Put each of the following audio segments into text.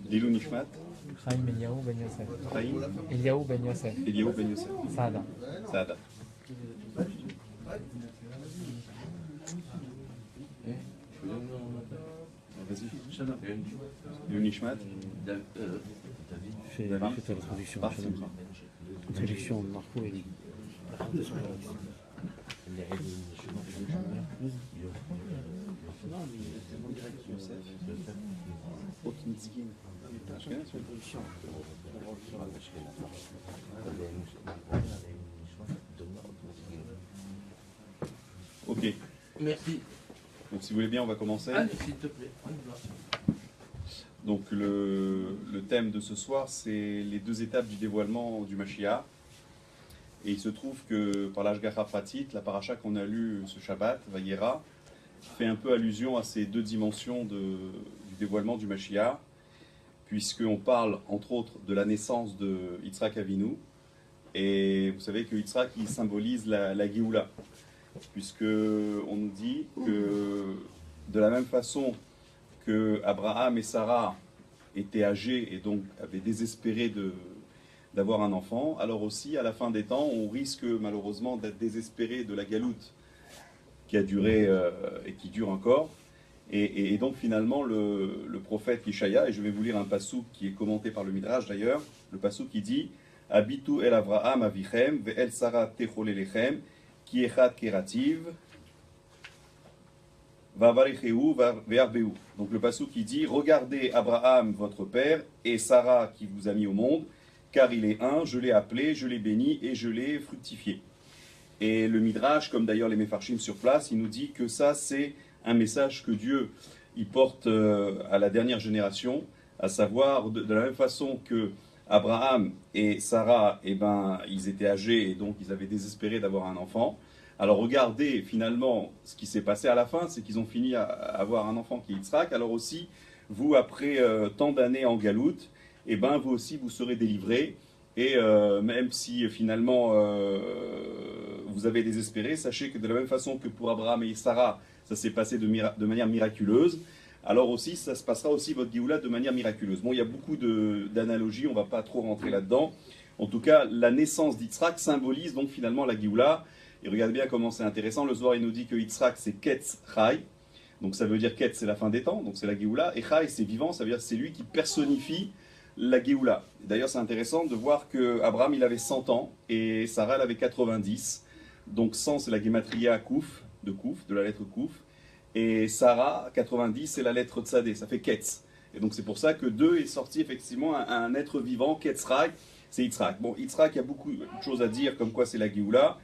Lilou Nishmat, Chaim Eliaou Ben Yosef. Chaim, Eliaou Ben Yosef. Eliaou Ben Yosef, Saada. Saada. Vas-y. Lilou Nishmat, Fais la traduction. Bar Simcha. Traduction, Marco et Ok. Merci. Donc si vous voulez bien, on va commencer. Allez, s'il te plaît. On y va. Donc le thème de ce soir, c'est les deux étapes du dévoilement du Mashiach. Et il se trouve que par l'Ashgacha Pratit, la paracha qu'on a lue ce Shabbat, Vayera, fait un peu allusion à ces deux dimensions du dévoilement du Mashiach, puisqu'on parle entre autres de la naissance de Yitzhak Avinu. Et vous savez que Yitzhak, il symbolise la Géoula, puisqu'on nous dit que de la même façon que Abraham et Sarah étaient âgés et donc avaient désespéré d'avoir un enfant, alors aussi à la fin des temps, on risque malheureusement d'être désespéré de la galoute qui a duré et qui dure encore. Et donc finalement le prophète Ishaïa, et je vais vous lire un passouk qui est commenté par le Midrash d'ailleurs, le passouk qui dit « Abitu el Avraham avichem ve'el Sarah techolelchem ki echad kerativ » donc le passouk qui dit « Regardez Abraham, votre père, et Sarah qui vous a mis au monde, car il est un, je l'ai appelé, je l'ai béni et je l'ai fructifié. » Et le Midrash, comme d'ailleurs les Mefarshim sur place, il nous dit que ça c'est un message que Dieu il porte à la dernière génération, à savoir de la même façon que Abraham et Sarah, eh ben, ils étaient âgés et donc ils avaient désespéré d'avoir un enfant. Alors regardez finalement ce qui s'est passé à la fin, c'est qu'ils ont fini à avoir un enfant qui est Yitzhak. Alors aussi, vous après tant d'années en galoute, eh ben, vous aussi vous serez délivrés. Et même si finalement vous avez désespéré, sachez que de la même façon que pour Abraham et Sarah, ça s'est passé de manière miraculeuse, alors aussi ça se passera aussi votre Géoula de manière miraculeuse. Bon, il y a beaucoup d'analogies, on ne va pas trop rentrer là-dedans. En tout cas, la naissance d'Yitzhak symbolise donc finalement la Géoula. Et regardez bien comment c'est intéressant. Le Zohar, il nous dit que Yitzhak, c'est Ketz Chai. Donc ça veut dire Ketz, c'est la fin des temps, donc c'est la Géoula. Et Chai, c'est vivant, ça veut dire que c'est lui qui personnifie la Géoula. D'ailleurs, c'est intéressant de voir qu'Abraham, il avait 100 ans et Sarah, elle avait 90. Donc 100, c'est la Gematria Kouf, de la lettre Kouf. Et Sarah, 90, c'est la lettre Tzadé, ça fait Ketz. Et donc c'est pour ça que d'eux est sorti effectivement un être vivant, Ketz Chai, c'est Yitzhak. Bon, Yitzhak, il y a beaucoup de choses à dire, comme quoi c'est la Géoula.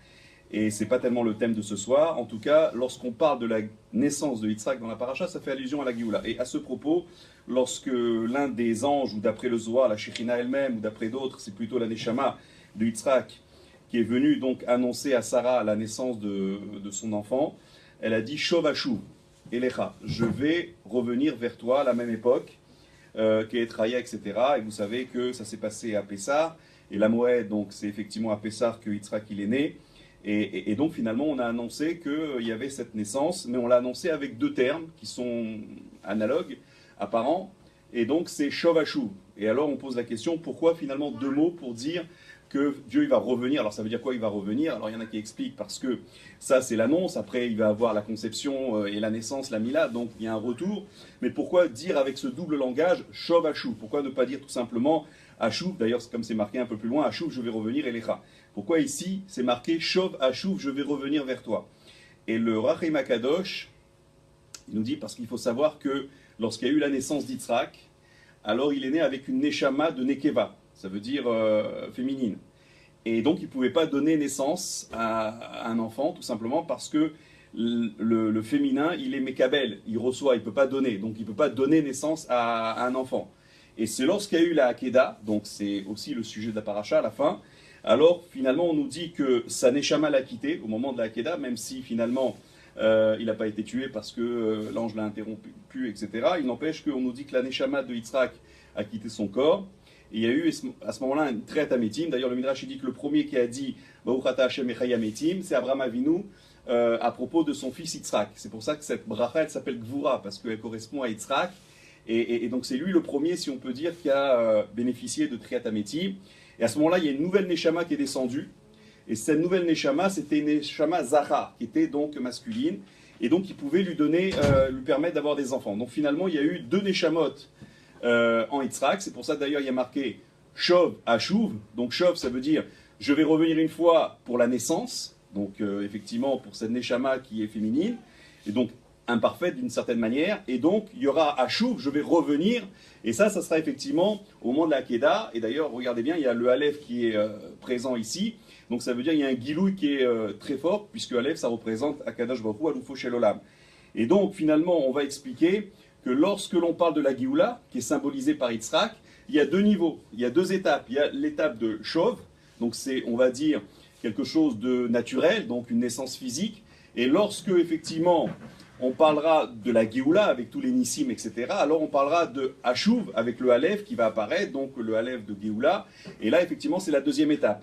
Et ce n'est pas tellement le thème de ce soir. En tout cas, lorsqu'on parle de la naissance de Yitzhak dans la paracha, ça fait allusion à la Géoula. Et à ce propos, lorsque l'un des anges, ou d'après le Zohar, la Shekhinah elle-même, ou d'après d'autres, c'est plutôt la Neshama de Yitzhak, qui est venue donc annoncer à Sarah la naissance de son enfant, elle a dit « Shovashuv, Elecha, je vais revenir vers toi à la même époque, Keetraya, etc. » Et vous savez que ça s'est passé à Pessah, et la Moed, donc c'est effectivement à Pessah que Yitzhak il est né. Et donc finalement on a annoncé qu'il y avait cette naissance, mais on l'a annoncé avec deux termes qui sont analogues, apparents, et donc c'est Shovashuv. Et alors on pose la question, pourquoi finalement deux mots pour dire que Dieu il va revenir? Alors ça veut dire quoi il va revenir? Alors il y en a qui expliquent parce que ça c'est l'annonce, après il va avoir la conception et la naissance, la Mila, donc il y a un retour. Mais pourquoi dire avec ce double langage Shovashuv? Pourquoi ne pas dire tout simplement Ashuv? D'ailleurs comme c'est marqué un peu plus loin, Ashuv je vais revenir Elecha. Pourquoi ici c'est marqué Shov Ashuv, je vais revenir vers toi? Et le Rachem Akadosh, il nous dit parce qu'il faut savoir que lorsqu'il y a eu la naissance d'Yitzhak, alors il est né avec une Neshama de Nekeva, ça veut dire féminine. Et donc il ne pouvait pas donner naissance à un enfant, tout simplement parce que le féminin, il est Mekabel, il reçoit, il ne peut pas donner, donc il ne peut pas donner naissance à un enfant. Et c'est lorsqu'il y a eu la Hakeda, donc c'est aussi le sujet de la paracha à la fin, alors finalement on nous dit que sa Neshama l'a quitté au moment de la Hakeda, même si finalement il n'a pas été tué parce que l'ange l'a interrompu, etc. Il n'empêche qu'on nous dit que la Neshama de Yitzhak a quitté son corps. Et il y a eu à ce moment-là une traite à Métim. D'ailleurs le Midrash dit que le premier qui a dit Baruch ata Hashem echaya Métim, c'est Abraham Avinu à propos de son fils Yitzhak. C'est pour ça que cette bracha elle s'appelle Gvura, parce qu'elle correspond à Yitzhak. Et donc c'est lui le premier, si on peut dire, qui a bénéficié de Triat Hameti. Et à ce moment-là, il y a une nouvelle Neshama qui est descendue. Et cette nouvelle Neshama, c'était une Neshama Zahar, qui était donc masculine. Et donc qui pouvait lui permettre d'avoir des enfants. Donc finalement, il y a eu deux Neshamot en Yitzhak. C'est pour ça d'ailleurs, il y a marqué Shov Ashuv. Donc Shov, ça veut dire je vais revenir une fois pour la naissance. Donc effectivement, pour cette Neshama qui est féminine. Et donc imparfaite d'une certaine manière, et donc il y aura Ashuv, je vais revenir, et ça sera effectivement au moment de la Keda, et d'ailleurs, regardez bien, il y a le Aleph qui est présent ici, donc ça veut dire qu'il y a un Gilouï qui est très fort, puisque Aleph, ça représente Akadosh Baruch Hu, Aloufo Shel Olam. Et donc, finalement, on va expliquer que lorsque l'on parle de la Géoula, qui est symbolisée par Yitzhak, il y a deux niveaux, il y a deux étapes. Il y a l'étape de Shov, donc c'est, on va dire, quelque chose de naturel, donc une naissance physique, et lorsque, effectivement, on parlera de la Géoula avec tous les Nissim, etc. Alors on parlera de Ashuv avec le Aleph qui va apparaître, donc le Aleph de Géoula. Et là, effectivement, c'est la deuxième étape.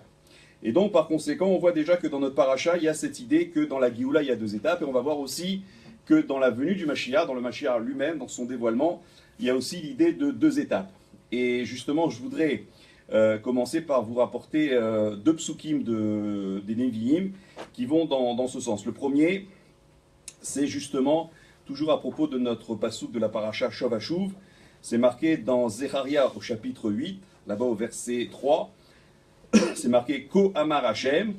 Et donc, par conséquent, on voit déjà que dans notre paracha, il y a cette idée que dans la Géoula, il y a deux étapes. Et on va voir aussi que dans la venue du Mashiach, dans le Mashiach lui-même, dans son dévoilement, il y a aussi l'idée de deux étapes. Et justement, je voudrais commencer par vous rapporter deux psukim des Nevi'im qui vont dans ce sens. Le premier, c'est justement, toujours à propos de notre passouk de la paracha Shov Ashuv, c'est marqué dans Zecharia au chapitre 8, là-bas au verset 3, c'est marqué Ko Amar Hashem,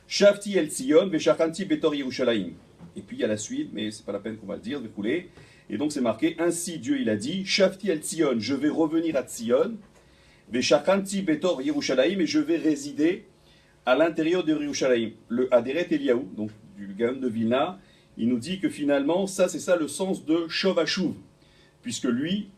Shavti El Tzion, Veshachanti Betor Yerushalayim. Et puis il y a la suite, mais c'est pas la peine qu'on va le dire, découler. Et donc c'est marqué, ainsi Dieu il a dit, Shavti El Tzion, je vais revenir à Tzion, Veshachanti Betor Yerushalayim, et je vais résider à l'intérieur de Yerushalayim. Le Aderet Eliyahu, donc du Gaon de Vilna, il nous dit que finalement, ça c'est ça le sens de Shov Ashuv, puisque lui,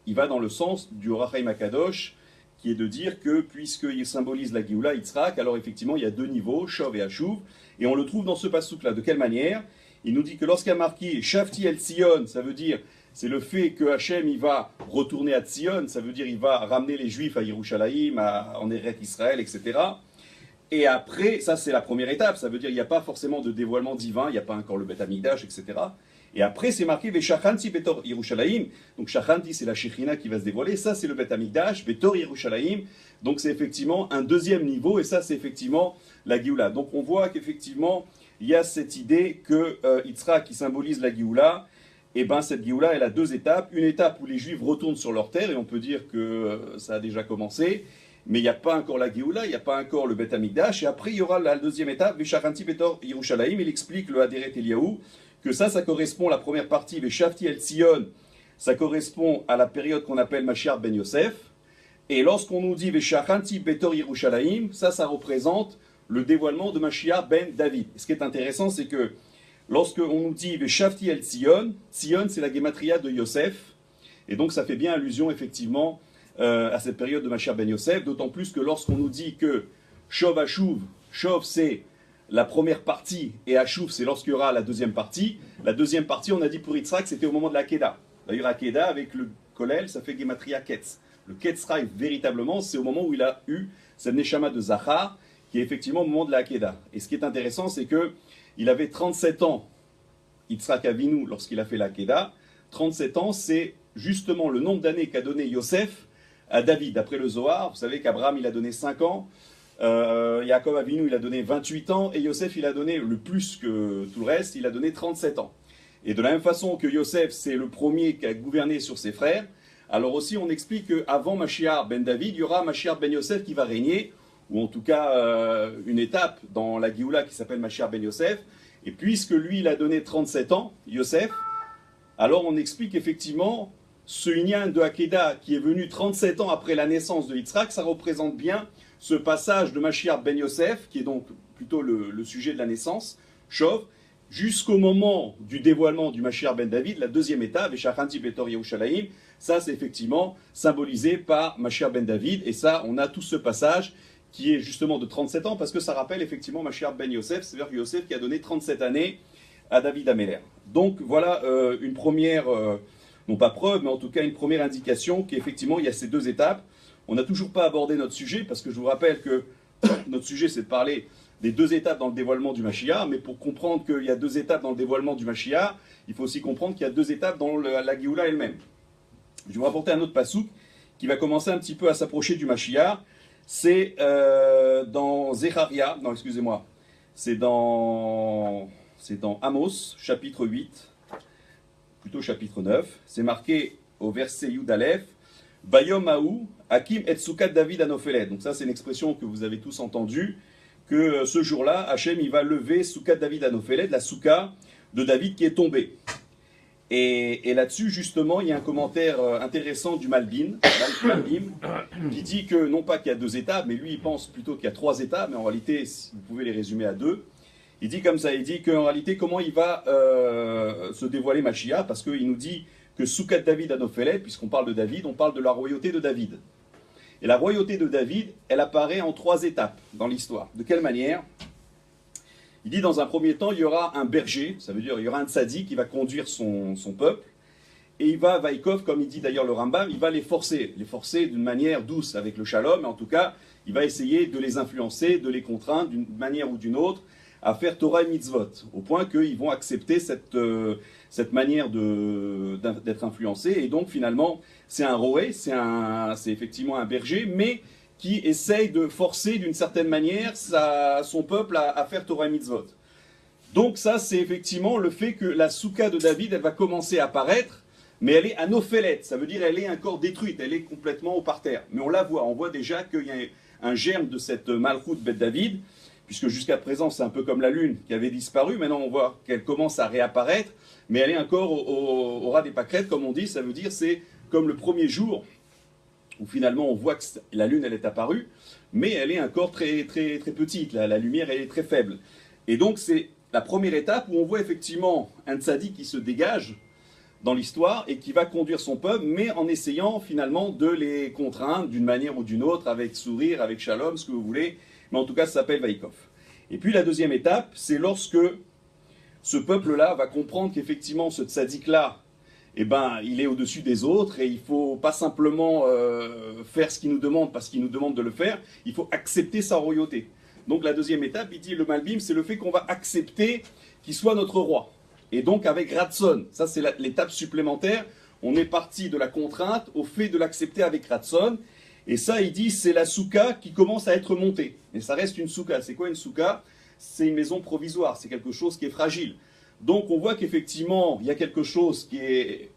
il va dans le sens du Orachaim Akadosh, qui est de dire que puisqu'il symbolise la Géoula, Yitzhak, alors effectivement il y a deux niveaux, Shov et Ashuv, et on le trouve dans ce passouk-là. De quelle manière? Il nous dit que lorsqu'il y a marqué Shavti El Tzion, ça veut dire, c'est le fait que Hachem il va retourner à Tzion, ça veut dire il va ramener les Juifs à Yerushalayim, en Eret Israël, etc. Et après, ça c'est la première étape, ça veut dire qu'il n'y a pas forcément de dévoilement divin, il n'y a pas encore le Beth Amikdash, etc. Et après c'est marqué Veshachanti Betor Yerushalayim, donc Shachanti c'est la Shekhinah qui va se dévoiler, ça c'est le Beth Amikdash, Betor Yerushalayim, donc c'est effectivement un deuxième niveau, et ça c'est effectivement la Géoula. Donc on voit qu'effectivement il y a cette idée que Yitzhak qui symbolise la Géoula, et bien cette Géoula elle a deux étapes, une étape où les Juifs retournent sur leur terre, et on peut dire que ça a déjà commencé, mais il n'y a pas encore la Géoula, il n'y a pas encore le Beth Amikdash, et après il y aura la deuxième étape, Veshachanti Betor Yerushalayim, il explique le Aderet Eliyahu, que ça correspond à la première partie, Veshavti El Tzion, ça correspond à la période qu'on appelle Mashiach Ben Yosef, et lorsqu'on nous dit Veshachanti Betor Yerushalayim, ça représente le dévoilement de Mashiach Ben David. Et ce qui est intéressant, c'est que lorsqu'on nous dit Veshavti El Tzion, Tzion c'est la gématria de Yosef, et donc ça fait bien allusion effectivement à cette période de Mashiach Ben Yosef, d'autant plus que lorsqu'on nous dit que Shov Ashuv, Shov c'est la première partie, et Ashuv c'est lorsqu'il y aura la deuxième partie. La deuxième partie, on a dit pour Yitzhak, c'était au moment de la Keda. D'ailleurs, Akeda, avec le Kolel, ça fait Gematria Ketz. Le Ketzra, véritablement, c'est au moment où il a eu cette Neshama de Zachar, qui est effectivement au moment de la Akeda. Et ce qui est intéressant, c'est qu'il avait 37 ans, Yitzhak Avinu, lorsqu'il a fait la Akeda. 37 ans, c'est justement le nombre d'années qu'a donné Yosef à David. D'après le Zohar, vous savez qu'Abraham, il a donné 5 ans, Yaakov Avinu, il a donné 28 ans, et Yosef, il a donné le plus que tout le reste, il a donné 37 ans. Et de la même façon que Yosef, c'est le premier qui a gouverné sur ses frères, alors aussi on explique qu'avant Mashiach ben David, il y aura Mashiach ben Yosef qui va régner, ou en tout cas une étape dans la Géoula qui s'appelle Mashiach ben Yosef, et puisque lui, il a donné 37 ans, Yosef, alors on explique effectivement ce Inyan de Akeda qui est venu 37 ans après la naissance de Yitzhak, ça représente bien ce passage de Mashiach ben Yosef, qui est donc plutôt le sujet de la naissance, Shov, jusqu'au moment du dévoilement du Mashiach ben David, la deuxième étape, Veshachanti Betor Yerushalayim, ça c'est effectivement symbolisé par Mashiach ben David, et ça on a tout ce passage qui est justement de 37 ans, parce que ça rappelle effectivement Mashiach ben Yosef, c'est-à-dire Yosef qui a donné 37 années à David Améler. Donc voilà une première, non pas preuve, mais en tout cas une première indication qu'effectivement il y a ces deux étapes. On n'a toujours pas abordé notre sujet, parce que je vous rappelle que notre sujet c'est de parler des deux étapes dans le dévoilement du Mashiach, mais pour comprendre qu'il y a deux étapes dans le dévoilement du Mashiach, il faut aussi comprendre qu'il y a deux étapes dans la Géoula elle-même. Je vais vous rapporter un autre pasouk qui va commencer un petit peu à s'approcher du Mashiach. C'est dans Zecharia, non excusez-moi, c'est dans Amos, chapitre 8, plutôt chapitre 9. C'est marqué au verset Yud Aleph, Bayom Haou, Hakim et Soukat David Anophelet. Donc ça c'est une expression que vous avez tous entendue, que ce jour-là, Hachem il va lever Soukat David Anophelet, la souka de David qui est tombée. Et là-dessus, justement, il y a un commentaire intéressant du Malbim, qui dit que, non pas qu'il y a 2 étapes, mais lui, il pense plutôt qu'il y a 3 étapes, mais en réalité, vous pouvez les résumer à 2. Il dit comme ça, il dit qu'en réalité, comment il va se dévoiler Mashiach, parce qu'il nous dit que Soukat David Anophelet, puisqu'on parle de David, on parle de la royauté de David. Et la royauté de David, elle apparaît en 3 étapes dans l'histoire. De quelle manière ? Il dit dans un premier temps, il y aura un berger, ça veut dire il y aura un tzaddik qui va conduire son peuple, et il va, Vaikov, comme il dit d'ailleurs le Rambam, il va les forcer d'une manière douce avec le shalom, mais en tout cas, il va essayer de les influencer, de les contraindre d'une manière ou d'une autre à faire Torah et mitzvot, au point qu'ils vont accepter cette manière d'être influencés, et donc finalement, c'est un roé, c'est effectivement un berger, mais qui essaye de forcer d'une certaine manière son peuple à faire Torah et Mitzvot. Donc ça, c'est effectivement le fait que la souka de David, elle va commencer à apparaître, mais elle est anophélet, ça veut dire elle est encore détruite, elle est complètement au parterre. Mais on la voit, on voit déjà qu'il y a un germe de cette Malchut Bet David, puisque jusqu'à présent, c'est un peu comme la lune qui avait disparu, maintenant on voit qu'elle commence à réapparaître, mais elle est encore au ras des pâquerettes, comme on dit, ça veut dire c'est comme le premier jour, où finalement on voit que la lune elle est apparue, mais elle est encore très, très, très petite, la lumière elle est très faible. Et donc c'est la première étape où on voit effectivement un tzaddik qui se dégage dans l'histoire et qui va conduire son peuple, mais en essayant finalement de les contraindre d'une manière ou d'une autre, avec sourire, avec shalom, ce que vous voulez, mais en tout cas ça s'appelle Vaikov. Et puis la deuxième étape, c'est lorsque ce peuple-là va comprendre qu'effectivement ce tzaddik-là, eh ben, il est au-dessus des autres et il ne faut pas simplement faire ce qu'il nous demande parce qu'il nous demande de le faire, il faut accepter sa royauté. Donc la deuxième étape, il dit le Malbim, c'est le fait qu'on va accepter qu'il soit notre roi. Et donc avec Ratson, ça c'est l'étape supplémentaire, on est parti de la contrainte au fait de l'accepter avec Ratson. Et ça, il dit, c'est la souka qui commence à être montée. Mais ça reste une souka. C'est quoi une souka ? C'est une maison provisoire, c'est quelque chose qui est fragile. Donc on voit qu'effectivement, il y a quelque chose qui est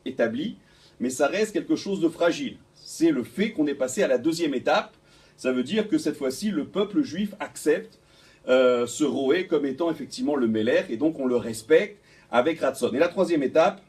établi, mais ça reste quelque chose de fragile. C'est le fait qu'on est passé à la deuxième étape. Ça veut dire que cette fois-ci, le peuple juif accepte ce roé comme étant effectivement le Melech, et donc on le respecte avec Ratson. Et la troisième étape,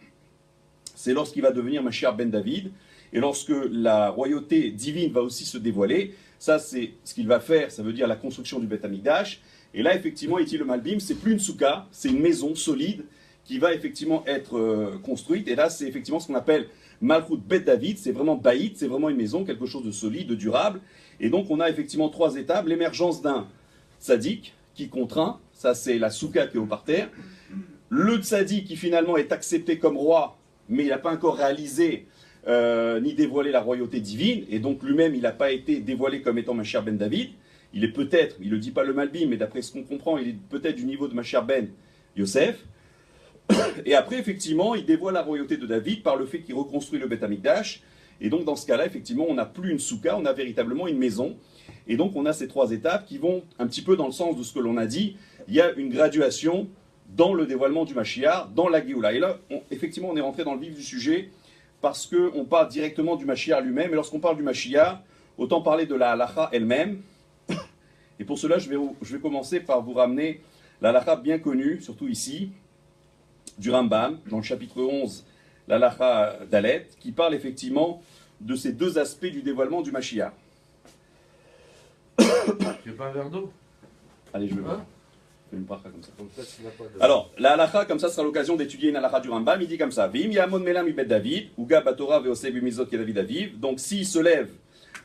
c'est lorsqu'il va devenir Mashiach ben David, et lorsque la royauté divine va aussi se dévoiler. Ça, c'est ce qu'il va faire, ça veut dire la construction du Beth Amikdash. Et là, effectivement, Iti le Malbim, c'est plus une souka, c'est une maison solide qui va effectivement être construite. Et là, c'est effectivement ce qu'on appelle Malchut Bet David, c'est vraiment baït, c'est vraiment une maison, quelque chose de solide, de durable. Et donc, on a effectivement 3 étapes. L'émergence d'un tzaddik qui contraint, ça c'est la souka qui est au parterre. Le tzaddik qui finalement est accepté comme roi, mais il n'a pas encore réalisé ni dévoilé la royauté divine. Et donc, lui-même, il n'a pas été dévoilé comme étant Mashiach ben David. Il est peut-être, il ne le dit pas le Malbim, mais d'après ce qu'on comprend, il est peut-être du niveau de Mashiach ben Yosef. Et après, effectivement, il dévoile la royauté de David par le fait qu'il reconstruit le Beth Amikdash. Et donc, dans ce cas-là, effectivement, on n'a plus une souka, on a véritablement une maison. Et donc, on a ces 3 étapes qui vont un petit peu dans le sens de ce que l'on a dit. Il y a une graduation dans le dévoilement du Mashiach, dans la Géoula. Et là, effectivement, on est rentré dans le vif du sujet parce qu'on parle directement du Mashiach lui-même. Et lorsqu'on parle du Mashiach, autant parler de la halacha elle-même. Et pour cela, je vais commencer par vous ramener la halacha bien connue, surtout ici, du Rambam, dans le chapitre 11, la halacha d'Alet, qui parle effectivement de ces 2 aspects du dévoilement du Mashiach. Tu veux pas un verre d'eau? Allez, je vais voir. Fais une bracha comme ça. Alors, la halacha, comme ça, sera l'occasion d'étudier une halacha du Rambam. Il dit comme ça: Vim yamon melam ibet David, uga batora veoseb mizot ke David aviv. Donc, s'il se lève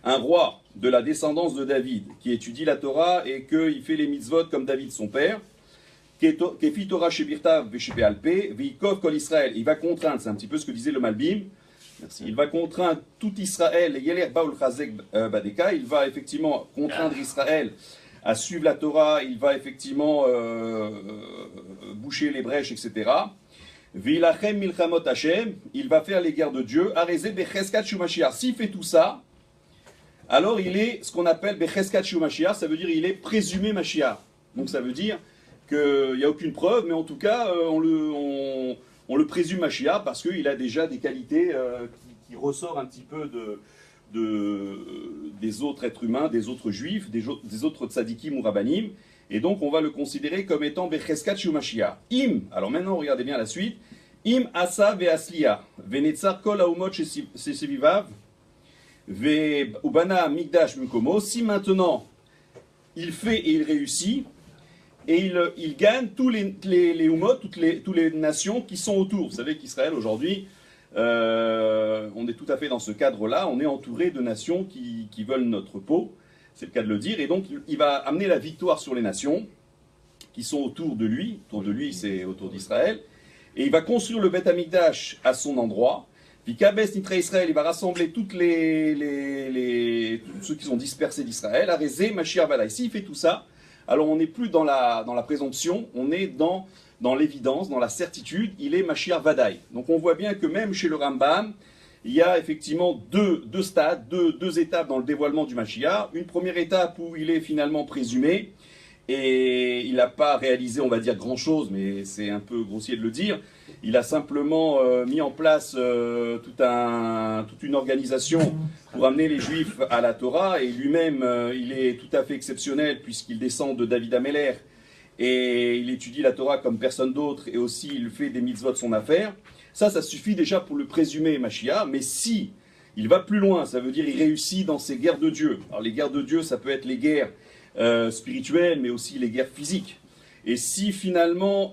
un roi de la descendance de David qui étudie la Torah et qu'il fait les mitzvot comme David son père, kefi Torah shebirtav veshepealpe veikov kol Israël. Il va contraindre, c'est un petit peu ce que disait le Malbim. Merci. Il va contraindre tout Israël, et Yeler Baul Chazek Badeka, il va effectivement contraindre Israël à suivre la Torah, il va effectivement boucher les brèches, etc. V'ilachem milchamot Hashem, il va faire les guerres de Dieu. Arezé becheskat shumashiach. S'il fait tout ça, alors il est ce qu'on appelle becheskat shumashiach, ça veut dire il est présumé Mashiach. Donc ça veut dire qu'il n'y a aucune preuve, mais en tout cas, on le présume Mashiach parce qu'il a déjà des qualités qui ressortent un petit peu des autres êtres humains, des autres juifs, des autres tzadikim ou rabbanim. Et donc on va le considérer comme étant becheskat shumashiach. Im, alors maintenant regardez bien la suite. Im asa ve'asliya ve'netzar kol haumot shesevivav ve'ubana migdash mukomo. Si maintenant il fait et il réussit et il gagne tous les humot, toutes les nations qui sont autour. Vous savez qu'Israël aujourd'hui, on est tout à fait dans ce cadre-là. On est entouré de nations qui veulent notre peau. C'est le cas de le dire. Et donc, il va amener la victoire sur les nations qui sont autour de lui. Autour de lui, c'est autour d'Israël. Et il va construire le Beth Amikdash à son endroit. Puis Kabes Nitra Israël, il va rassembler tous ceux qui sont dispersés d'Israël. Arezé, Mashiach Vadaï. S'il fait tout ça, alors on n'est plus dans la présomption, on est dans l'évidence, dans la certitude. Il est Mashiach Vadaï. Donc on voit bien que même chez le Rambam, il y a effectivement deux stades, deux étapes dans le dévoilement du Mashiach. Une première étape où il est finalement présumé et il n'a pas réalisé, on va dire, grand-chose, mais c'est un peu grossier de le dire. Il a simplement mis en place toute une organisation pour amener les Juifs à la Torah. Et lui-même, il est tout à fait exceptionnel puisqu'il descend de David Ameller et il étudie la Torah comme personne d'autre et aussi il fait des mitzvot de son affaire. Ça suffit déjà pour le présumer Mashiach, mais si il va plus loin, ça veut dire il réussit dans ses guerres de Dieu. Alors les guerres de Dieu, ça peut être les guerres spirituelles, mais aussi les guerres physiques. Et si finalement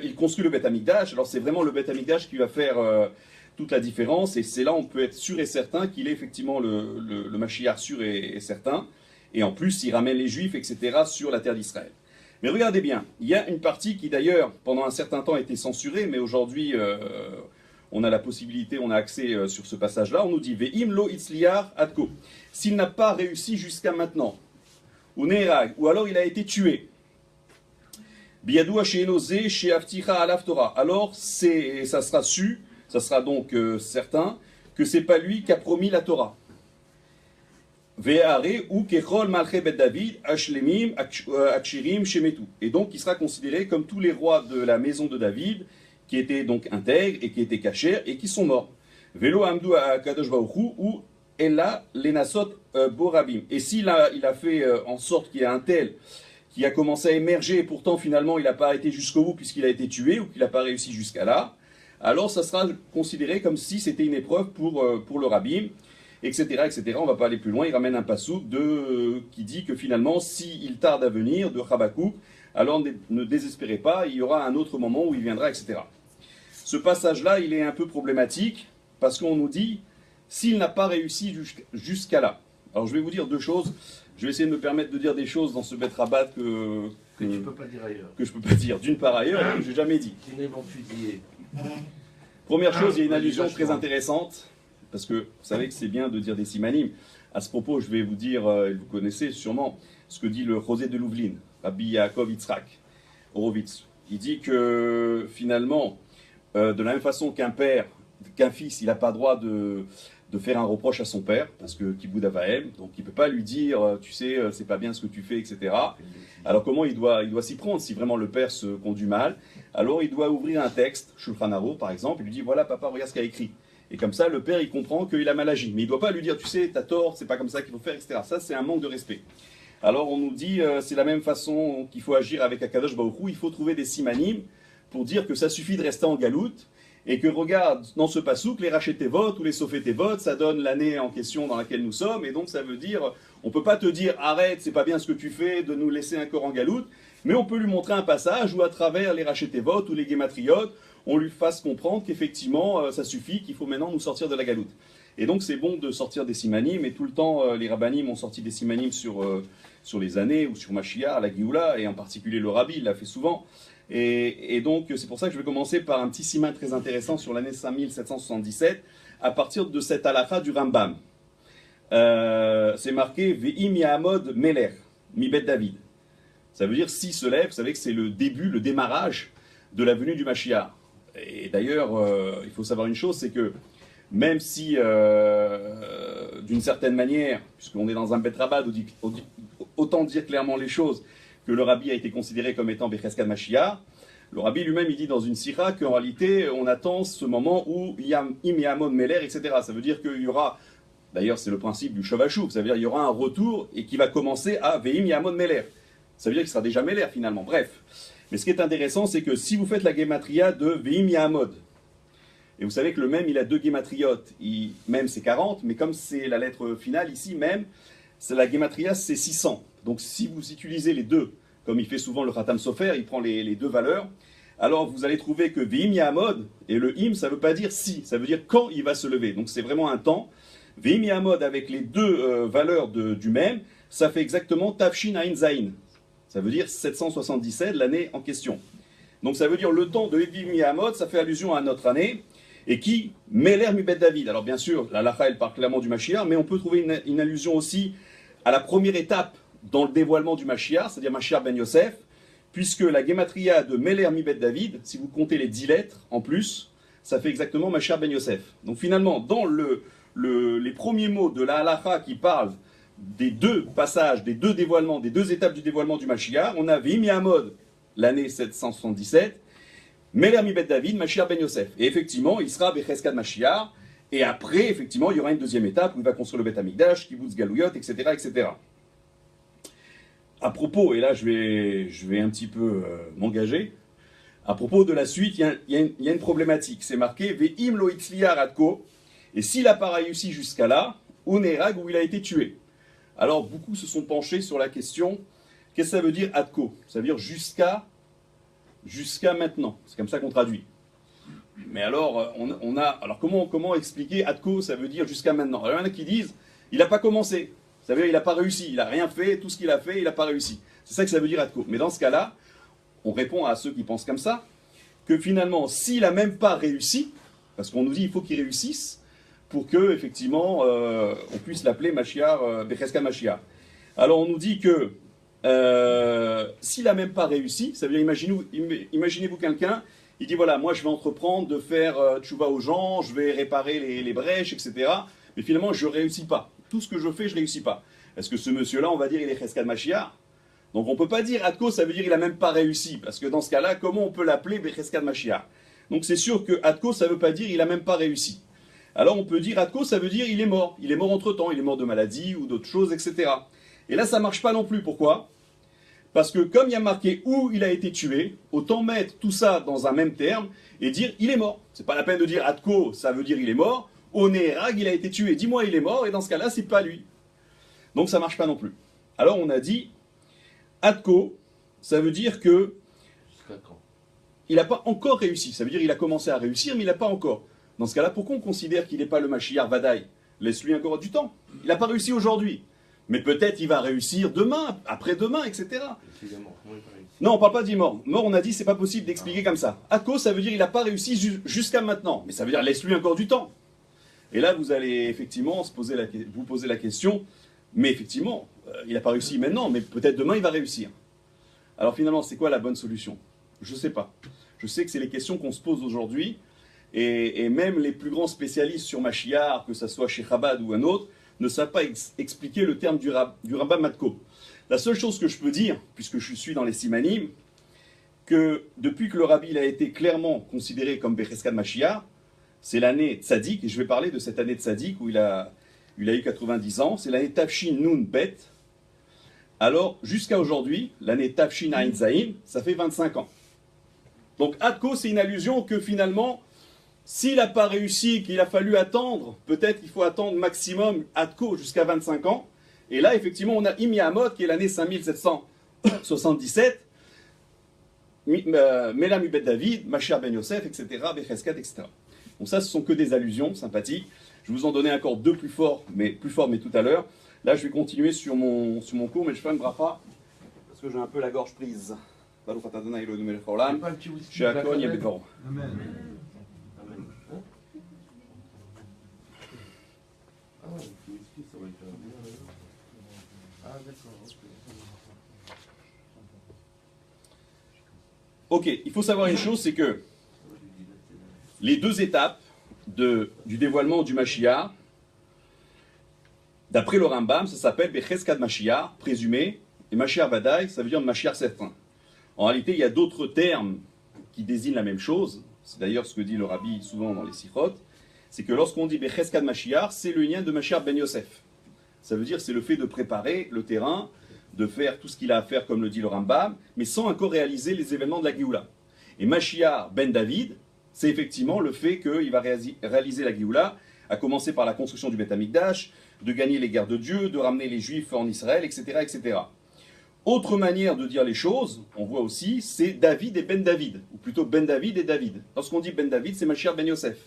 il construit le Beth Amikdash, alors c'est vraiment le Beth Amikdash qui va faire toute la différence, et c'est là on peut être sûr et certain qu'il est effectivement le Mashiach sûr et certain, et en plus il ramène les Juifs, etc., sur la terre d'Israël. Mais regardez bien, il y a une partie qui d'ailleurs, pendant un certain temps, a été censurée, mais aujourd'hui, on a la possibilité, on a accès sur ce passage-là. On nous dit « Ve'im lo itzliar adko » s'il n'a pas réussi jusqu'à maintenant, ou ne'erag, ou alors il a été tué. « Biyadu ha'she'enoze she'avticha alav Torah » alors ça sera su, ça sera donc certain, que c'est pas lui qui a promis la Torah. Ou kechol malche bet David ashlemim akshirim shemetu. Et donc il sera considéré comme tous les rois de la maison de David qui étaient donc intègres et qui étaient cachers et qui sont morts. Velo amdu akadosh baruchu ou ella lenasot borabim. Et s'il a fait en sorte qu'il y a un tel qui a commencé à émerger et pourtant finalement il n'a pas été jusqu'au bout puisqu'il a été tué ou qu'il n'a pas réussi jusqu'à là, alors ça sera considéré comme si c'était une épreuve pour le rabbin. Etc., etc. On ne va pas aller plus loin. Il ramène un passouk qui dit que finalement, s'il tarde à venir de Habakkuk, alors ne désespérez pas, il y aura un autre moment où il viendra, etc. Ce passage-là, il est un peu problématique parce qu'on nous dit s'il n'a pas réussi jusqu'à là. Alors je vais vous dire deux choses. Je vais essayer de me permettre de dire des choses dans ce Bet Rabat que tu ne peux pas dire ailleurs. Que je ne peux pas dire. D'une part ailleurs, que je n'ai jamais dit. Ils vont fusiller. Première chose, il y a une allusion très intéressante. Parce que vous savez que c'est bien de dire des simanim. À ce propos, je vais vous dire, et vous connaissez sûrement, ce que dit le Rosé de Louveline, Rabbi Yaakov Yitzhak Horowitz. Il dit que finalement, de la même façon qu'un fils, il n'a pas droit de faire un reproche à son père, parce que Kibud Avahem, donc il ne peut pas lui dire, tu sais, c'est pas bien ce que tu fais, etc. Alors comment il doit s'y prendre si vraiment le père se conduit mal? Alors il doit ouvrir un texte, Shulchan Aruch par exemple, il lui dit, voilà papa, regarde ce qu'il a écrit. Et comme ça, le père, il comprend qu'il a mal agi. Mais il ne doit pas lui dire, tu sais, t'as tort, c'est pas comme ça qu'il faut faire, etc. Ça, c'est un manque de respect. Alors, on nous dit, c'est la même façon qu'il faut agir avec Akadosh Baruch Hu. Il faut trouver des simanim pour dire que ça suffit de rester en galoute. Et que, regarde, dans ce passouk, les rachetevot ou les sofetevot, ça donne l'année en question dans laquelle nous sommes. Et donc, ça veut dire, on ne peut pas te dire, arrête, c'est pas bien ce que tu fais, de nous laisser encore en galoute. Mais on peut lui montrer un passage où, à travers les rachetevot ou les gématriotes, on lui fasse comprendre qu'effectivement, ça suffit, qu'il faut maintenant nous sortir de la galoute. Et donc, c'est bon de sortir des simanim, et tout le temps, les rabbanim ont sorti des simanim sur les années, ou sur Mashiach, la Géoula, et en particulier le rabbi, il l'a fait souvent. Et donc, c'est pour ça que je vais commencer par un petit siman très intéressant sur l'année 5777, à partir de cette halakha du Rambam. C'est marqué « Ve'im yahamod meler, mi bet David ». Ça veut dire « s'il se lève », vous savez que c'est le début, le démarrage de la venue du Mashiach. Et d'ailleurs, il faut savoir une chose, c'est que même si, d'une certaine manière, puisqu'on est dans un Bet Rabbah, autant dire clairement les choses, que le rabbi a été considéré comme étant Becheskat Mashiach, le rabbi lui-même, il dit dans une sira qu'en réalité, on attend ce moment où il y a Im Yamon Meler, etc. Ça veut dire qu'il y aura, d'ailleurs c'est le principe du Shavashuk, ça veut dire qu'il y aura un retour et qui va commencer à Veim Yamon Meler. Ça veut dire qu'il sera déjà Meler finalement, bref. Mais ce qui est intéressant, c'est que si vous faites la gematria de Veim Yahamod, et vous savez que le même, il a deux gématriotes, même c'est 40, mais comme c'est la lettre finale ici, même, la gematria c'est 600. Donc si vous utilisez les deux, comme il fait souvent le Khatam Sofer, il prend les deux valeurs, alors vous allez trouver que Veim Yahamod, et le Im, ça ne veut pas dire si, ça veut dire quand il va se lever. Donc c'est vraiment un temps. Veim Yahamod avec les deux valeurs du même, ça fait exactement Tafshin Ain Zain. Ça veut dire 777, l'année en question. Donc ça veut dire le temps de Veim Yahamod, ça fait allusion à notre année, et qui Meler Mibet David. Alors bien sûr, la Lacha, elle parle clairement du Mashiach, mais on peut trouver une allusion aussi à la première étape dans le dévoilement du Mashiach, c'est-à-dire Mashiach ben Yosef, puisque la gematria de Meler Mibet David, si vous comptez les 10 lettres en plus, ça fait exactement Mashiach ben Yosef. Donc finalement, dans les premiers mots de la Halacha qui parlent des deux passages, des deux dévoilements, des deux étapes du dévoilement du Mashiach, on a Veim Yahamod, l'année 777, Meler Mibet David, Mashiach ben Yosef. Et effectivement, il sera Becheskat Mashiach, et après, effectivement, il y aura une deuxième étape où il va construire le Bet Hamikdash, Kibbutz Galouyot, etc., etc. À propos, et là je vais un petit peu m'engager, à propos de la suite, il y a une problématique. C'est marqué Ve'im lo itzliar adko, et s'il n'a pas réussi jusqu'à là, Onerag, où il a été tué. Alors beaucoup se sont penchés sur la question, qu'est-ce que ça veut dire adko? Ça veut dire jusqu'à maintenant. C'est comme ça qu'on traduit. Mais alors, alors comment expliquer adko? Ça veut dire jusqu'à maintenant. Alors il y en a qui disent, il n'a pas commencé. Ça veut dire qu'il n'a pas réussi, il n'a rien fait, tout ce qu'il a fait, il n'a pas réussi. C'est ça que ça veut dire adko. Mais dans ce cas-là, on répond à ceux qui pensent comme ça, que finalement, s'il n'a même pas réussi, parce qu'on nous dit qu'il faut qu'il réussisse, pour que, effectivement, on puisse l'appeler Mashiach, Becheskat Mashiach. Alors on nous dit que s'il n'a même pas réussi, ça veut dire, imaginez-vous quelqu'un, il dit voilà, moi je vais entreprendre de faire tchouva aux gens, je vais réparer les brèches, etc. Mais finalement, je ne réussis pas. Tout ce que je fais, je ne réussis pas. Est-ce que ce monsieur-là, on va dire, il est Becheskat Mashiach? Donc on ne peut pas dire Adko, ça veut dire qu'il n'a même pas réussi. Parce que dans ce cas-là, comment on peut l'appeler Becheskat Mashiach? Donc c'est sûr que Adko, ça ne veut pas dire qu'il n'a même pas réussi. Alors on peut dire Adko, ça veut dire il est mort. Il est mort entre-temps, il est mort de maladie ou d'autres choses, etc. Et là, ça ne marche pas non plus. Pourquoi? Parce que comme il y a marqué où il a été tué, autant mettre tout ça dans un même terme et dire il est mort. C'est pas la peine de dire Adko, ça veut dire il est mort. Onerag, il a été tué. Dis-moi il est mort, et dans ce cas-là, c'est pas lui. Donc ça marche pas non plus. Alors on a dit Adko, ça veut dire que il n'a pas encore réussi. Ça veut dire qu'il a commencé à réussir, mais il n'a pas encore. Dans ce cas-là, pourquoi on considère qu'il n'est pas le Mashiach Vadaï? Laisse-lui encore du temps. Il n'a pas réussi aujourd'hui. Mais peut-être il va réussir demain, après-demain, etc. Non, on ne parle pas d'il mort. Mort, on a dit, c'est pas possible d'expliquer comme ça. Adko, ça veut dire qu'il n'a pas réussi jusqu'à maintenant. Mais ça veut dire laisse-lui encore du temps. Et là, vous allez effectivement vous poser la question, mais effectivement, il n'a pas réussi maintenant, mais peut-être demain il va réussir. Alors finalement, c'est quoi la bonne solution? Je ne sais pas. Je sais que c'est les questions qu'on se pose aujourd'hui, et même les plus grands spécialistes sur Mashiach, que ce soit chez Chabad ou un autre, ne savent pas expliquer le terme du Rambam Matko. La seule chose que je peux dire, puisque je suis dans les Simanim, que depuis que le Rabbi il a été clairement considéré comme Becheskat Mashiach, c'est l'année Tzadik, et je vais parler de cette année Tzadik où il a eu 90 ans, c'est l'année Tafshin Nun Bet. Alors, jusqu'à aujourd'hui, l'année Tafshin Ain Zain, ça fait 25 ans. Donc, Adko, c'est une allusion que finalement, s'il n'a pas réussi, qu'il a fallu attendre, peut-être qu'il faut attendre maximum Adko jusqu'à 25 ans. Et là, effectivement, on a Im Yahamod, qui est l'année 5777, Meler Mibet David, Mashiach ben Yosef, etc., Becheskat, etc. Donc ça, ce sont que des allusions sympathiques. Je vous en donnais encore deux plus forts, mais tout à l'heure. Là, je vais continuer sur mon cours, mais je fais un bracha, parce que j'ai un peu la gorge prise. Baruch atah Adonai Eloheinu melech haolam, she'akol yeh b'dvaro. Amen. Ah ouais, le whisky, ça va être bien. Ah d'accord, ok. Ok, il faut savoir une chose, c'est que les deux étapes du dévoilement du Mashiach, d'après le Rambam, ça s'appelle Becheskad Mashiach, présumé, et Mashiach Vadaï, ça veut dire Mashiach certain. En réalité, il y a d'autres termes qui désignent la même chose, c'est d'ailleurs ce que dit le Rabbi souvent dans les Sichot, c'est que lorsqu'on dit Becheskad Mashiach, c'est le lien de Mashiach ben Yosef. Ça veut dire c'est le fait de préparer le terrain, de faire tout ce qu'il a à faire, comme le dit le Rambam, mais sans encore réaliser les événements de la Géoula. Et Mashiach ben David, c'est effectivement le fait qu'il va réaliser la Géoula, à commencer par la construction du Beth Amikdash, de gagner les guerres de Dieu, de ramener les Juifs en Israël, etc., etc. Autre manière de dire les choses, on voit aussi, c'est David et Ben David, ou plutôt Ben David et David. Lorsqu'on dit Ben David, c'est Mashiach ben Yosef.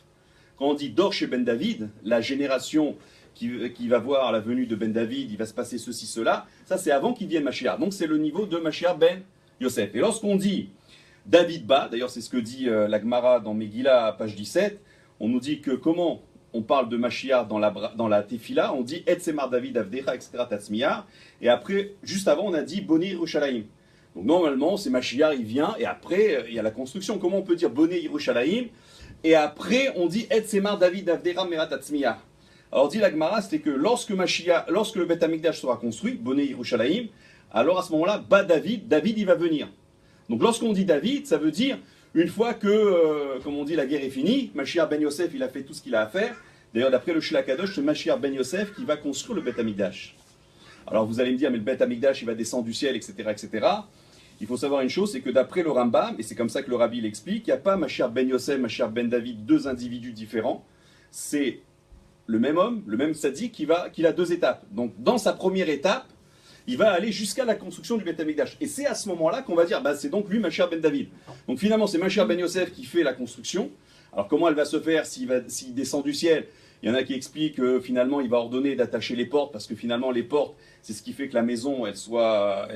Quand on dit Dor chez Ben David, la génération qui va voir la venue de Ben David, il va se passer ceci, cela, ça c'est avant qu'il vienne Mashiach. Donc c'est le niveau de Mashiach ben Yosef. Et lorsqu'on dit David Ba, d'ailleurs c'est ce que dit la Gemara dans Megillah, page 17, on nous dit que comment on parle de Mashiach dans la Tefila, on dit Etsemar David Avdecha, etc. Tatzmiyah, et après, juste avant, on a dit Boni Yerushalayim. Donc normalement, c'est Mashiach, il vient, et après, il y a la construction. Comment on peut dire Boni Yerushalayim, et après, on dit Etsemar David Avdecha Merat Tatzmiyah. Alors dit la Gemara, c'était que lorsque le Beth Amikdash sera construit, Boni Yerushalayim, alors à ce moment-là, David, il va venir. Donc lorsqu'on dit David, ça veut dire une fois que, comme on dit, la guerre est finie, Mashiach ben Yosef, il a fait tout ce qu'il a à faire. D'ailleurs, d'après le Shila Kadosh, c'est Mashiach ben Yosef qui va construire le Beth Amikdash. Alors vous allez me dire, mais le Beth Amikdash, il va descendre du ciel, etc., etc. Il faut savoir une chose, c'est que d'après le Rambam, et c'est comme ça que le Rabbi l'explique, il n'y a pas Mashiach ben Yosef, Mashiach ben David, deux individus différents. C'est le même homme, le même tzaddik qui a deux étapes. Donc dans sa première étape, il va aller jusqu'à la construction du Beth Amikdash. Et c'est à ce moment-là qu'on va dire, c'est donc lui Mashiach ben David. Donc finalement, c'est Mashiach ben Yosef qui fait la construction. Alors comment elle va se faire s'il descend du ciel? Il y en a qui expliquent que finalement, il va ordonner d'attacher les portes, parce que finalement, les portes, c'est ce qui fait que la maison, elle soit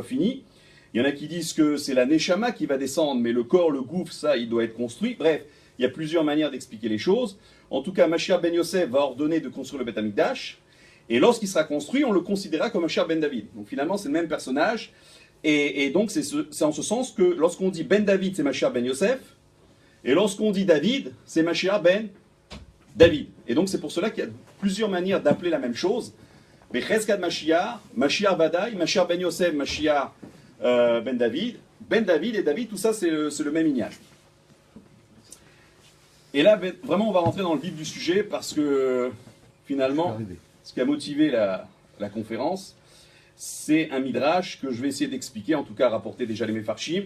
finie. Il y en a qui disent que c'est la Neshama qui va descendre, mais le corps, le gouffre, ça, il doit être construit. Bref, il y a plusieurs manières d'expliquer les choses. En tout cas, Mashiach ben Yosef va ordonner de construire le Beth Amikdash. Et lorsqu'il sera construit, on le considérera comme Mashiach ben David. Donc finalement, c'est le même personnage. Et donc, c'est en ce sens que lorsqu'on dit Ben David, c'est Mashiach ben Yosef. Et lorsqu'on dit David, c'est Mashiach ben David. Et donc, c'est pour cela qu'il y a plusieurs manières d'appeler la même chose. Mais Cheskad Mashiach, Mashiach Vadaï, Mashiach ben Yosef, Mashiach ben David. Ben David et David, tout ça, c'est le même ignage. Et là, vraiment, on va rentrer dans le vif du sujet parce que finalement, ce qui a motivé la conférence, c'est un midrash que je vais essayer d'expliquer, en tout cas rapporter déjà les Mefarshim,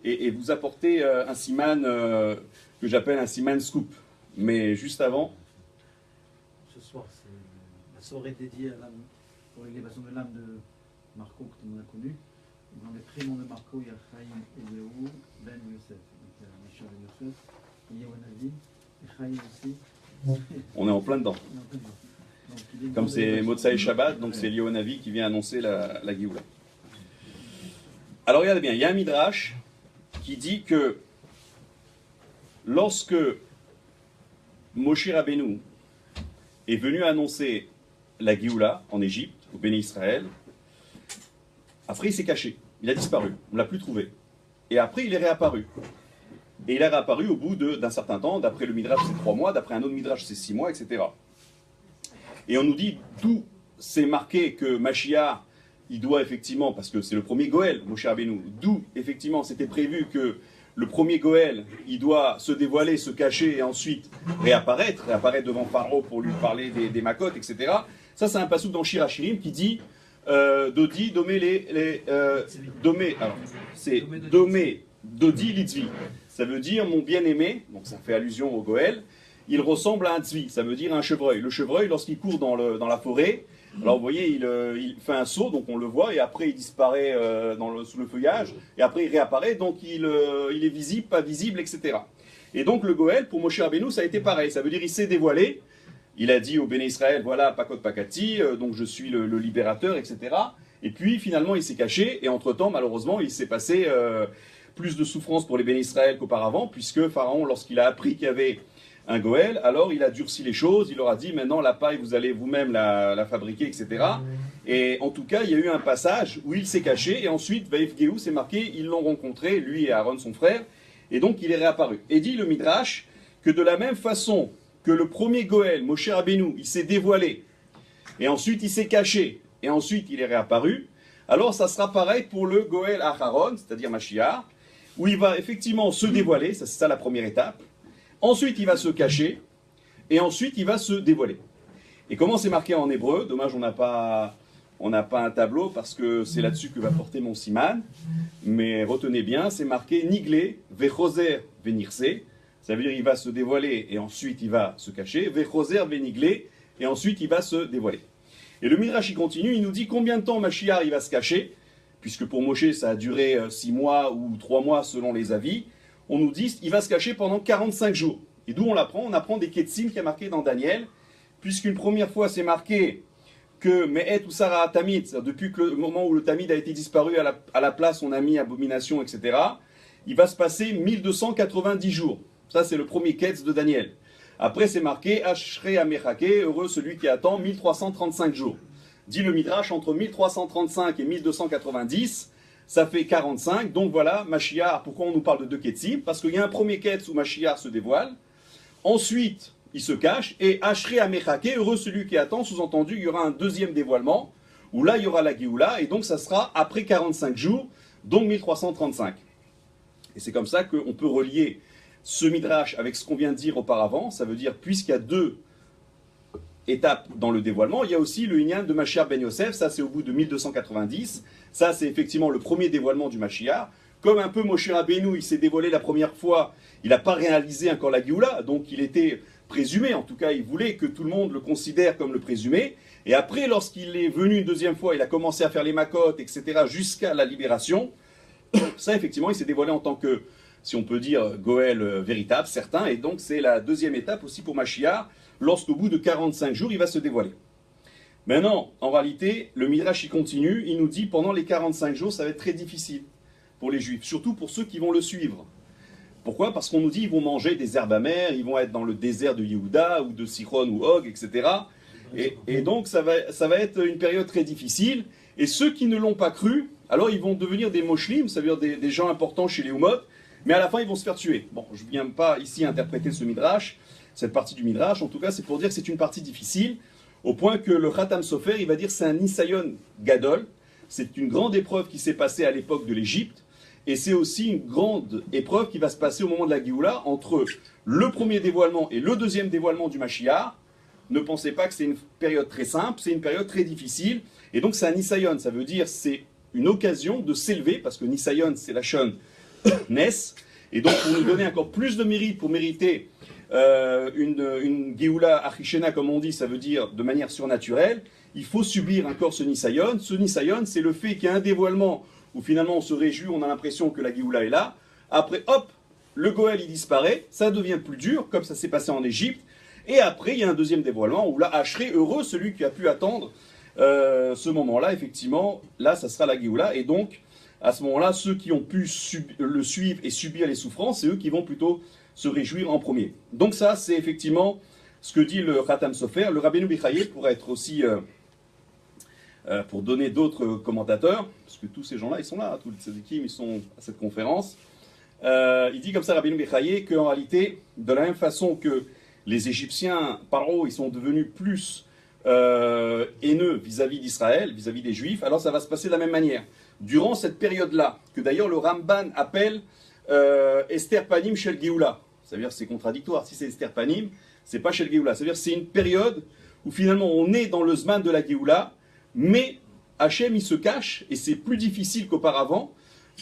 et vous apporter un siman que j'appelle un siman scoop. Mais juste avant... Ce soir, c'est la soirée dédiée à l'âme, pour l'élévation de l'âme de Marco, que tout le monde a connu. Dans les prénoms de Marco, il y a Chaim, Eliyahu, Ben Yosef. Donc il y a Mashiach ben Yosef, Yehonavi, et Chaim aussi. On est en plein dedans. On est en plein dedans. Donc, comme c'est Motsai Shabbat, donc c'est Yehonavi qui vient annoncer la Géoula. Alors regardez bien, il y a un midrash qui dit que lorsque Moshe Rabbeinu est venu annoncer la Géoula en Égypte, au Béni Israël, après il s'est caché, il a disparu, on ne l'a plus trouvé. Et après il est réapparu. Et il est réapparu au bout d'un certain temps, d'après le midrash c'est 3 mois, d'après un autre midrash c'est 6 mois, etc. Et on nous dit d'où c'est marqué que Mashiach, il doit effectivement, parce que c'est le premier Goël, Moshe Rabbeinu, d'où effectivement c'était prévu que le premier Goël, il doit se dévoiler, se cacher et ensuite réapparaître devant Pharaon pour lui parler des Makot, etc. Ça c'est un passouk dans Shir HaShirim qui dit Dodi, Domé, Domé, alors c'est Domé, Dodi, Litzvi. Ça veut dire mon bien-aimé, donc ça fait allusion au Goël. Il ressemble à un tzvi, ça veut dire un chevreuil. Le chevreuil, lorsqu'il court dans la forêt, alors vous voyez, il fait un saut, donc on le voit, et après il disparaît sous le feuillage, et après il réapparaît, donc il est visible, pas visible, etc. Et donc le Goël, pour Moshe Rabbeinu, ça a été pareil, ça veut dire il s'est dévoilé, il a dit au Béné Israël, voilà, Pakot Pakati, donc je suis le libérateur, etc. Et puis finalement il s'est caché, et entre-temps, malheureusement, il s'est passé plus de souffrance pour les Béné Israël qu'auparavant, puisque Pharaon, lorsqu'il a appris qu'il y avait un Goël, alors il a durci les choses, il leur a dit maintenant la paille vous allez vous-même la fabriquer, etc. Et en tout cas il y a eu un passage où il s'est caché et ensuite Vaïf c'est marqué, ils l'ont rencontré, lui et Aaron son frère, et donc il est réapparu. Et dit le Midrash que de la même façon que le premier Goël, Moshe Rabbeinu, il s'est dévoilé, et ensuite il s'est caché, et ensuite il est réapparu, alors ça sera pareil pour le Goël Acharon, c'est-à-dire Mashiach, où il va effectivement se dévoiler, ça, c'est ça la première étape, ensuite il va se cacher, et ensuite il va se dévoiler. Et comment c'est marqué en hébreu? Dommage, on n'a pas un tableau, parce que c'est là-dessus que va porter mon siman, mais retenez bien, c'est marqué Niglé, Vechoser, Venirse, ça veut dire il va se dévoiler, et ensuite il va se cacher, Vechoser, Veniglé, et ensuite il va se dévoiler. Et le Midrash, il continue, il nous dit combien de temps Mashiach il va se cacher, puisque pour Moshe ça a duré 6 mois ou 3 mois selon les avis, on nous dit il va se cacher pendant 45 jours. Et d'où on l'apprend? On apprend des Ketsim qui est marqué dans Daniel, puisqu'une première fois c'est marqué que Me'et ou Sarah Tamid, c'est-à-dire depuis que le moment où le Tamid a été disparu, à la place on a mis abomination, etc., il va se passer 1290 jours. Ça c'est le premier Ketz de Daniel. Après c'est marqué Ashrei Amechake, heureux celui qui attend 1335 jours. Dit le Midrash, entre 1335 et 1290, ça fait 45, donc voilà, Mashiach, pourquoi on nous parle de 2 Ketzim? Parce qu'il y a un premier Ketz où Mashiach se dévoile, ensuite il se cache, et Ashrei Amechake, heureux celui qui attend, sous-entendu, il y aura un deuxième dévoilement, où là il y aura la Géoula, et donc ça sera après 45 jours, donc 1335. Et c'est comme ça qu'on peut relier ce Midrash avec ce qu'on vient de dire auparavant, ça veut dire, puisqu'il y a 2 étapes dans le dévoilement, il y a aussi le Inyan de Mashiach ben Yosef, ça c'est au bout de 1290, ça c'est effectivement le premier dévoilement du Mashiach. Comme un peu Moshe Rabbeinu, il s'est dévoilé la première fois, il n'a pas réalisé encore la Géoula, donc il était présumé, en tout cas il voulait que tout le monde le considère comme le présumé, et après lorsqu'il est venu une deuxième fois, il a commencé à faire les makotes, etc., jusqu'à la libération, ça effectivement il s'est dévoilé en tant que, si on peut dire, Goël véritable, certain, et donc c'est la deuxième étape aussi pour Mashiach, lorsqu'au bout de 45 jours, il va se dévoiler. Maintenant, en réalité, le Midrash il continue, il nous dit, pendant les 45 jours, ça va être très difficile pour les Juifs, surtout pour ceux qui vont le suivre. Pourquoi? Parce qu'on nous dit, ils vont manger des herbes amères, ils vont être dans le désert de Yehuda, ou de Sichon, ou Og, etc. Et donc, ça va être une période très difficile, et ceux qui ne l'ont pas cru, alors ils vont devenir des moshlim, ça veut dire des gens importants chez les Humot, mais à la fin, ils vont se faire tuer. Bon, je ne viens pas ici interpréter ce Midrash, cette partie du Midrash, en tout cas, c'est pour dire que c'est une partie difficile, au point que le Khatam Sofer, il va dire c'est un Nisayon Gadol, c'est une grande épreuve qui s'est passée à l'époque de l'Égypte, et c'est aussi une grande épreuve qui va se passer au moment de la Géoula, entre le premier dévoilement et le deuxième dévoilement du Mashiach. Ne pensez pas que c'est une période très simple, c'est une période très difficile, et donc c'est un Nisayon, ça veut dire c'est une occasion de s'élever, parce que Nisayon, c'est la Shon Nes, et donc pour nous donner encore plus de mérite, pour mériter une Géoula Achishena, comme on dit, ça veut dire de manière surnaturelle, il faut subir encore ce Nisayon. Ce Nisayon, c'est le fait qu'il y a un dévoilement où finalement on se réjouit, on a l'impression que la Géoula est là. Après, hop, le Goël il disparaît, ça devient plus dur, comme ça s'est passé en Égypte. Et après, il y a un deuxième dévoilement où là, Ashrei, heureux celui qui a pu attendre ce moment-là, effectivement, là, ça sera la Géoula. Et donc, à ce moment-là, ceux qui ont pu le suivre et subir les souffrances, c'est eux qui vont plutôt se réjouir en premier. Donc ça, c'est effectivement ce que dit le Khatam Sofer. Le Rabbeinu Bichaye, pour être aussi, pour donner d'autres commentateurs, parce que tous ces gens-là, ils sont là, tous les tzadikim, ils sont à cette conférence. Il dit comme ça, Rabbeinu Bichaye, qu'en réalité, de la même façon que les Égyptiens, Paro, ils sont devenus plus haineux vis-à-vis d'Israël, vis-à-vis des Juifs, alors ça va se passer de la même manière. Durant cette période-là, que d'ailleurs le Ramban appelle Esther Panim Shel Géoula. C'est-à-dire c'est contradictoire. Si c'est Esther Panim, c'est pas Shel Géoula. C'est-à-dire c'est une période où finalement on est dans le Zman de la Géoula, mais Hachem il se cache et c'est plus difficile qu'auparavant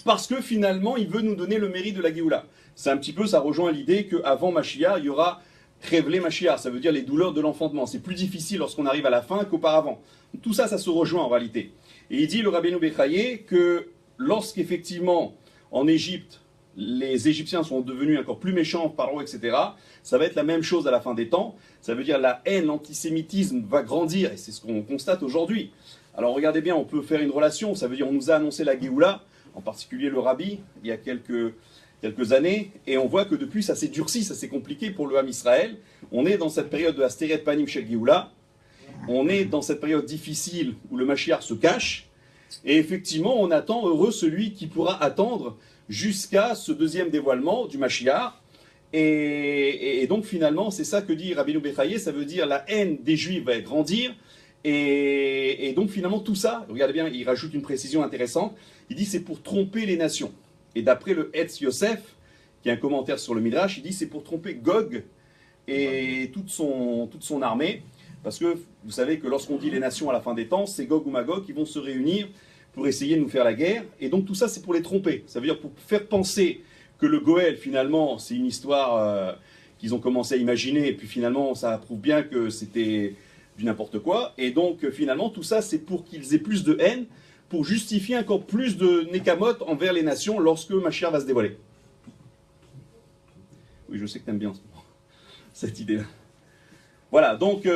parce que finalement il veut nous donner le mérite de la Géoula. C'est un petit peu, ça rejoint l'idée qu'avant Mashiach, il y aura Révélé Mashiach, ça veut dire les douleurs de l'enfantement. C'est plus difficile lorsqu'on arrive à la fin qu'auparavant. Tout ça, ça se rejoint en réalité. Et il dit, le Rabbeinu Bichaye, que lorsqu'effectivement, en Égypte, les Égyptiens sont devenus encore plus méchants, Paro, etc., ça va être la même chose à la fin des temps. Ça veut dire la haine, l'antisémitisme va grandir, et c'est ce qu'on constate aujourd'hui. Alors regardez bien, on peut faire une relation, ça veut dire on nous a annoncé la Géoula, en particulier le Rabbi, il y a quelques années, et on voit que depuis ça s'est durci, ça s'est compliqué pour le Ham Israël. On est dans cette période de Asteret Panim Shel Géoula, on est dans cette période difficile où le Mashiach se cache, et effectivement on attend heureux celui qui pourra attendre jusqu'à ce deuxième dévoilement du Mashiach, Et donc finalement, c'est ça que dit Rabbeinu Bechaye, ça veut dire la haine des Juifs va grandir. Et donc finalement tout ça, regardez bien, il rajoute une précision intéressante, il dit c'est pour tromper les nations. Et d'après le Etz Yosef, qui a un commentaire sur le Midrash, il dit c'est pour tromper Gog et toute son armée. Parce que vous savez que lorsqu'on dit les nations à la fin des temps, c'est Gog ou Magog qui vont se réunir pour essayer de nous faire la guerre. Et donc tout ça c'est pour les tromper. Ça veut dire pour faire penser que le Goël finalement c'est une histoire qu'ils ont commencé à imaginer. Et puis finalement ça prouve bien que c'était du n'importe quoi. Et donc finalement tout ça c'est pour qu'ils aient plus de haine, pour justifier encore plus de Nekamot envers les nations lorsque Mashiach va se dévoiler. Oui, je sais que tu aimes bien en ce moment, cette idée-là. Voilà, donc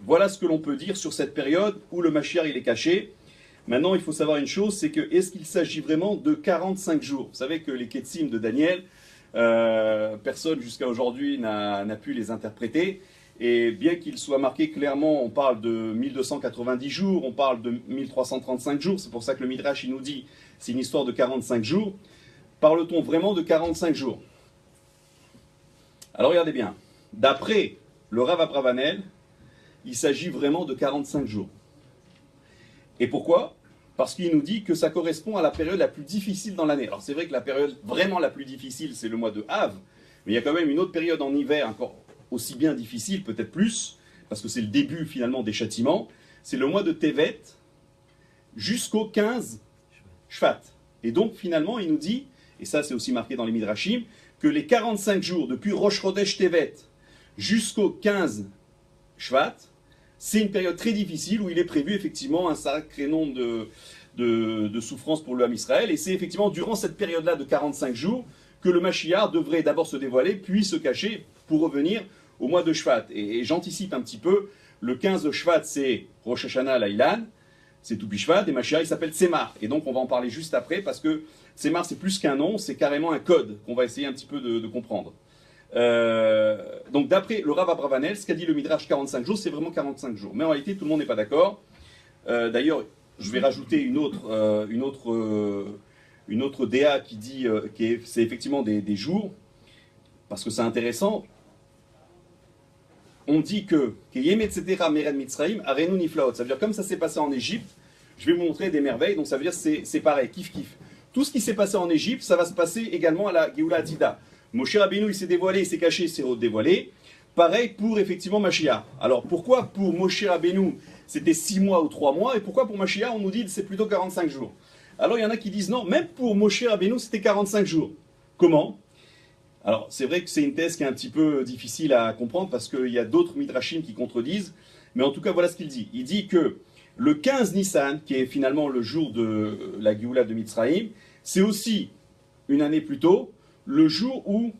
voilà ce que l'on peut dire sur cette période où le Mashiach il est caché. Maintenant, il faut savoir une chose, c'est que est-ce qu'il s'agit vraiment de 45 jours? Vous savez que les Ketsim de Daniel, personne jusqu'à aujourd'hui n'a pu les interpréter. Et bien qu'il soit marqué clairement, on parle de 1290 jours, on parle de 1335 jours, c'est pour ça que le Midrash il nous dit c'est une histoire de 45 jours. Parle-t-on vraiment de 45 jours? Alors regardez bien, d'après le Rav Abravanel, il s'agit vraiment de 45 jours. Et pourquoi? Parce qu'il nous dit que ça correspond à la période la plus difficile dans l'année. Alors c'est vrai que la période vraiment la plus difficile, c'est le mois de Av, mais il y a quand même une autre période en hiver encore aussi bien difficile, peut-être plus, parce que c'est le début finalement des châtiments, c'est le mois de Tevet jusqu'au 15 Shvat. Et donc finalement il nous dit, et ça c'est aussi marqué dans les Midrashim, que les 45 jours depuis Rosh Chodesh Tevet jusqu'au 15 Shvat, c'est une période très difficile où il est prévu effectivement un sacré nombre de souffrances pour le Ham Israël. Et c'est effectivement durant cette période-là de 45 jours que le Mashiach devrait d'abord se dévoiler, puis se cacher pour revenir au mois de Shvat. Et j'anticipe un petit peu, le 15 de Shvat c'est Rosh Hashanah Laïlan, c'est Toupi Shvat, et Mashiach il s'appelle Tsemar. Et donc on va en parler juste après parce que Tsemar c'est plus qu'un nom, c'est carrément un code qu'on va essayer un petit peu de comprendre. Donc d'après le Rav Abravanel, ce qu'a dit le Midrash 45 jours, c'est vraiment 45 jours. Mais en réalité, tout le monde n'est pas d'accord. D'ailleurs, je vais rajouter une autre DA qui dit c'est effectivement des jours, parce que c'est intéressant. On dit que ça veut dire comme ça s'est passé en Égypte, je vais vous montrer des merveilles, donc ça veut dire c'est pareil, kiff kiff. Tout ce qui s'est passé en Égypte, ça va se passer également à la Géoula Atida. Moshe Rabbeinu, il s'est dévoilé, il s'est caché, il s'est redévoilé. Pareil pour effectivement Mashiach. Alors pourquoi pour Moshe Rabbeinu c'était 6 mois ou 3 mois, et pourquoi pour Mashiach on nous dit c'est plutôt 45 jours? Alors il y en a qui disent non, même pour Moshe Rabbeinu c'était 45 jours. Comment? Alors c'est vrai que c'est une thèse qui est un petit peu difficile à comprendre parce qu'il y a d'autres midrashim qui contredisent, mais en tout cas voilà ce qu'il dit. Il dit que le 15 Nissan, qui est finalement le jour de la Géoula de Mitzrayim, c'est aussi une année plus tôt, le jour où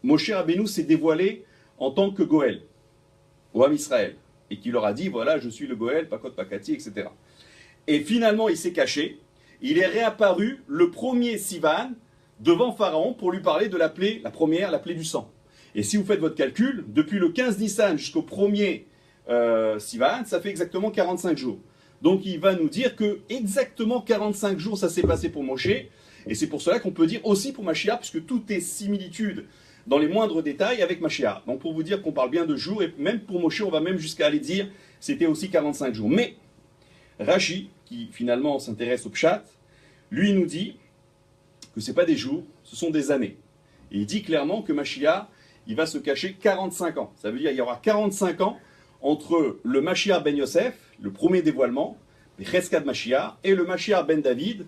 Moshe Rabbeinu s'est dévoilé en tant que Goël au Ham Israël, et qui leur a dit, voilà, je suis le Goël, Pakot Pakati, etc. Et finalement, il s'est caché, il est réapparu le 1er Sivan devant Pharaon pour lui parler de la plaie, la première, la plaie du sang. Et si vous faites votre calcul, depuis le 15 Nissan jusqu'au 1er Sivan, ça fait exactement 45 jours. Donc il va nous dire que exactement 45 jours ça s'est passé pour Moshe, et c'est pour cela qu'on peut dire aussi pour Mashiach, puisque tout est similitude dans les moindres détails avec Mashiach. Donc pour vous dire qu'on parle bien de jours, et même pour Moshe, on va même jusqu'à aller dire c'était aussi 45 jours. Mais Rashi, qui finalement s'intéresse au Pshat, lui nous dit que ce n'est pas des jours, ce sont des années. Et il dit clairement que Mashiach, il va se cacher 45 ans. Ça veut dire qu'il y aura 45 ans entre le Mashiach ben Yosef, le premier dévoilement, les Cheskad Mashiach, et le Mashiach ben David,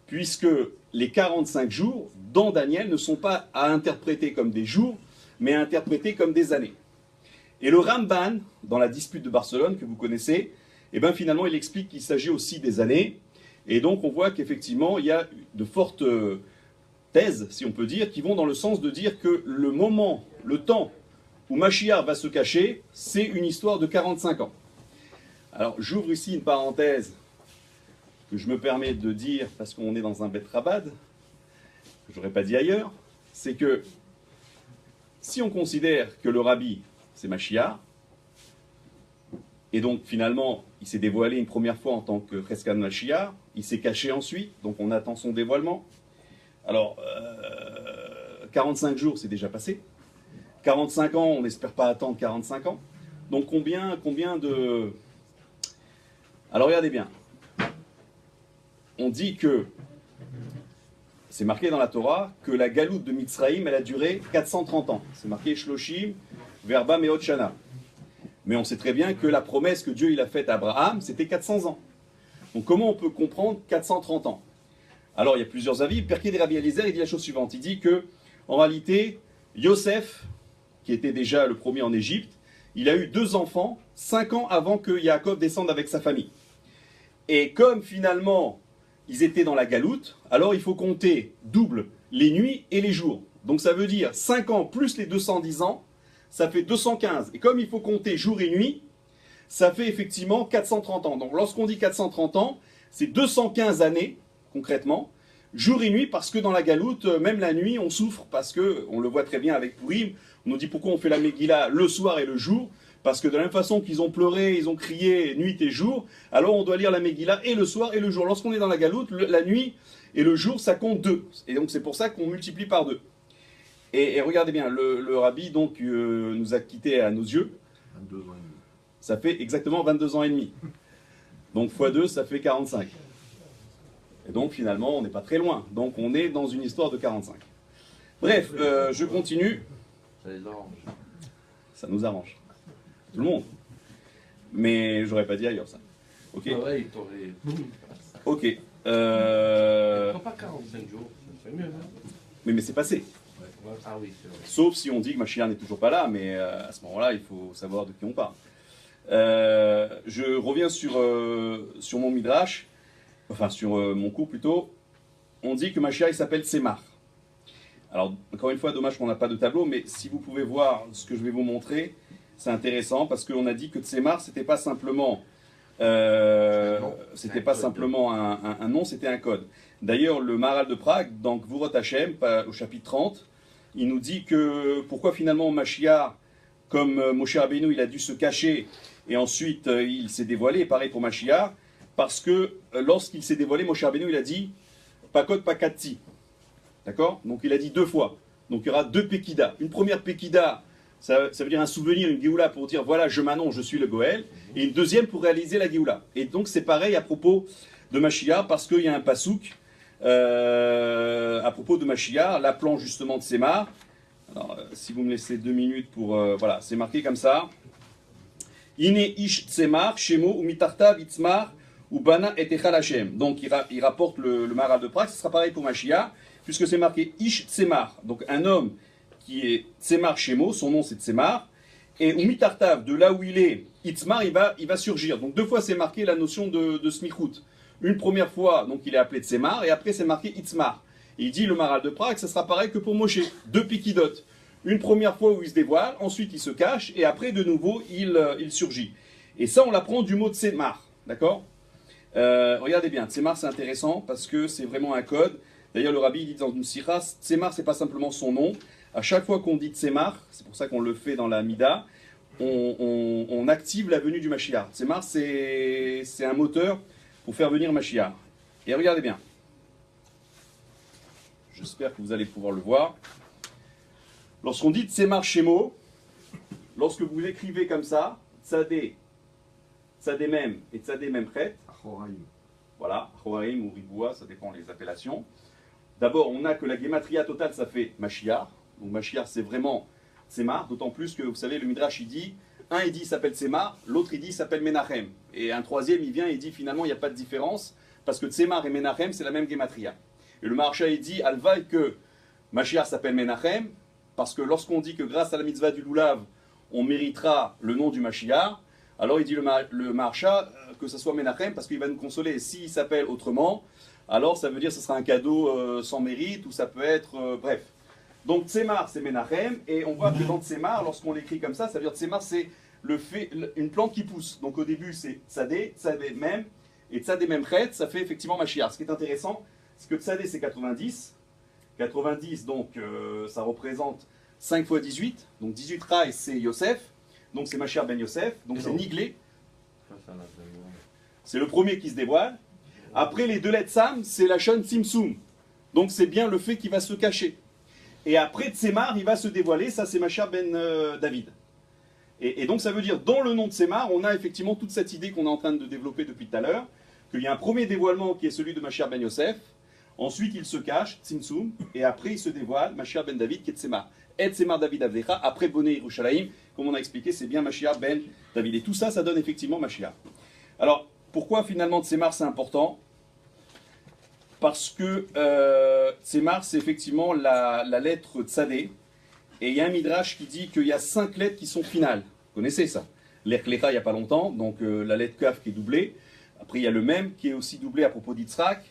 puisque les 45 jours dans Daniel ne sont pas à interpréter comme des jours, mais à interpréter comme des années. Et le Ramban, dans la dispute de Barcelone, que vous connaissez, eh bien finalement il explique qu'il s'agit aussi des années, et donc on voit qu'effectivement il y a de fortes thèses, si on peut dire, qui vont dans le sens de dire que le moment, le temps où Mashiach va se cacher, c'est une histoire de 45 ans. Alors j'ouvre ici une parenthèse que je me permets de dire, parce qu'on est dans un Bet Rabad, que je n'aurais pas dit ailleurs, c'est que si on considère que le Rabbi, c'est Mashiach, et donc finalement, il s'est dévoilé une première fois en tant que Cheskad Mashiach, il s'est caché ensuite, donc on attend son dévoilement. Alors, 45 jours, c'est déjà passé. 45 ans, on n'espère pas attendre 45 ans. Donc combien de... Alors regardez bien. On dit que, c'est marqué dans la Torah, que la galoute de Mitzraïm, elle a duré 430 ans. C'est marqué Shloshim, Verba Meot Shana. Mais on sait très bien que la promesse que Dieu il a faite à Abraham, c'était 400 ans. Donc comment on peut comprendre 430 ans? Alors il y a plusieurs avis. Perké de Rabbi Eliezer, il dit la chose suivante. Il dit que, en réalité, Yosef, qui était déjà le premier en Égypte, il a eu 2 enfants 5 ans avant que Yaakov descende avec sa famille. Et comme finalement ils étaient dans la galoute, alors il faut compter double les nuits et les jours. Donc ça veut dire 5 ans plus les 210 ans, ça fait 215. Et comme il faut compter jour et nuit, ça fait effectivement 430 ans. Donc lorsqu'on dit 430 ans, c'est 215 années, concrètement, jour et nuit, parce que dans la galoute, même la nuit, on souffre, parce que, on le voit très bien avec Purim, on nous dit pourquoi on fait la Megillah le soir et le jour, parce que de la même façon qu'ils ont pleuré, ils ont crié nuit et jour, alors on doit lire la Megillah et le soir et le jour. Lorsqu'on est dans la galoute, la nuit et le jour, ça compte 2. Et donc c'est pour ça qu'on multiplie par 2. Et regardez bien, le rabbi donc nous a quittés à nos yeux. 22 ans et demi. Ça fait exactement 22 ans et demi. Donc x2, ça fait 45. Et donc finalement, on n'est pas très loin. Donc on est dans une histoire de 45. Bref, je continue. Ça les arrange. Ça nous arrange. Tout le monde. Mais j'aurais pas dit ailleurs ça. Ok. Ah ouais, il t'aurait. Ok. Prends pas 45 jours, ça serait mieux, hein. Mais c'est passé. Ouais. Ah oui, c'est vrai. Sauf si on dit que Mashiach n'est toujours pas là, mais à ce moment-là, il faut savoir de qui on parle. Je reviens sur mon midrash, enfin sur mon cours plutôt. On dit que Mashiach il s'appelle Tsemar. Alors, encore une fois, dommage qu'on n'a pas de tableau, mais si vous pouvez voir ce que je vais vous montrer, c'est intéressant parce qu'on a dit que Tsemar, c'était pas simplement, un nom, c'était un code. D'ailleurs, le Maharal de Prague, dans Gvurot Hashem, au chapitre 30, il nous dit que pourquoi finalement Mashiach, comme Moshe Rabbeinu, il a dû se cacher et ensuite il s'est dévoilé, et pareil pour Mashiach, parce que lorsqu'il s'est dévoilé, Moshe Rabbeinu, il a dit Pakot Pakati. D'accord? Donc il a dit 2 fois. Donc il y aura 2 Pekida. Une première Pekida, ça veut dire un souvenir, une Géoula pour dire voilà, je m'annonce, je suis le Goël. Et une deuxième pour réaliser la Géoula. Et donc c'est pareil à propos de Mashiach, parce qu'il y a un pasouk à propos de Mashiach, l'appelant justement de Tsemar. Alors si vous me laissez 2 minutes pour. Voilà, c'est marqué comme ça. Ine ish Tsemar, Shemo, ou mitartav itzmar, ou bana et echal Hashem. Donc il rapporte le Maharal de Prague, ce sera pareil pour Mashiach, puisque c'est marqué ish Tsemar. Donc un homme qui est Tsemar Shemo, son nom c'est Tsemar, et ou mitartav, de là où il est, itzmar, il va surgir. Donc 2 fois c'est marqué la notion de smichut. Une première fois, donc il est appelé Tsemar, et après c'est marqué itzmar. Et il dit le Maharal de Prague, ça sera pareil que pour Moshe, 2 Pekidot. Une première fois où il se dévoile, ensuite il se cache, et après de nouveau il surgit. Et ça on l'apprend du mot Tsemar, d'accord? Regardez bien, Tsemar c'est intéressant parce que c'est vraiment un code. D'ailleurs le rabbi il dit dans une sira, Tsemar c'est pas simplement son nom. À chaque fois qu'on dit Tsemar, c'est pour ça qu'on le fait dans la Mida, on active la venue du Mashiach. Tsemar c'est un moteur pour faire venir Mashiach. Et regardez bien. J'espère que vous allez pouvoir le voir. Lorsqu'on dit Tsemar Shemo, lorsque vous l'écrivez comme ça, Tzadé, Tzadé Mem et Tzadé Memchet, Achoraim. voilà, Achoraim ou Riboua, ça dépend des appellations. D'abord, on a que la Gematria totale, ça fait Mashiach. Donc Mashiach, c'est vraiment Tsemar, d'autant plus que, vous savez, le Midrash, il dit, un il dit il s'appelle Tsemar, l'autre il dit il s'appelle Menachem. Et un troisième, il vient et il dit finalement, il n'y a pas de différence, parce que Tsemar et Menachem, c'est la même Gematria. Et le Maharsha, il dit, Alvaï, que Mashiach s'appelle Menachem, parce que lorsqu'on dit que grâce à la mitzvah du Lulav, on méritera le nom du Mashiach, alors il dit le Maharsha que ce soit Menachem, parce qu'il va nous consoler. Et s'il s'appelle autrement, alors ça veut dire que ce sera un cadeau sans mérite, ou ça peut être... bref. Donc Tsemar, c'est Menachem, et on voit que dans Tsemar, lorsqu'on l'écrit comme ça veut dire Tsemar, c'est une plante qui pousse. Donc au début, c'est Tzadé, Tzadé Mem, et Tzadé Memchet, ça fait effectivement Mashiach. Ce qui est intéressant, c'est que Tzadé, c'est 90. 90, donc ça représente 5 fois 18. Donc 18 Raïs, c'est Yosef. Donc c'est Mashiach ben Yosef. Donc c'est Niglé. C'est le premier qui se dévoile. Après les 2 lettres Sam, c'est la Shon Tzimtzum. Donc c'est bien le fait qu'il va se cacher. Et après Tsemar, il va se dévoiler, ça c'est Mashiach ben David. Et donc ça veut dire, dans le nom de Tsemar, on a effectivement toute cette idée qu'on est en train de développer depuis tout à l'heure, qu'il y a un premier dévoilement qui est celui de Mashiach ben Yosef, ensuite il se cache, Tzimtzum, et après il se dévoile, Mashiach ben David qui est Tsemar. Et Tsemar David Avdecha, après Boné Yerushalayim, comme on a expliqué, c'est bien Mashiach ben David. Et tout ça, ça donne effectivement Mashiach. Alors, pourquoi finalement Tsemar c'est important? Parce que Tsemar c'est effectivement la lettre Tzadé, et il y a un midrash qui dit qu'il y a 5 lettres qui sont finales. Vous connaissez ça? L'Echlecha il n'y a pas longtemps, donc la lettre Kaf qui est doublée. Après il y a le Mem qui est aussi doublé à propos d'Yitzhak.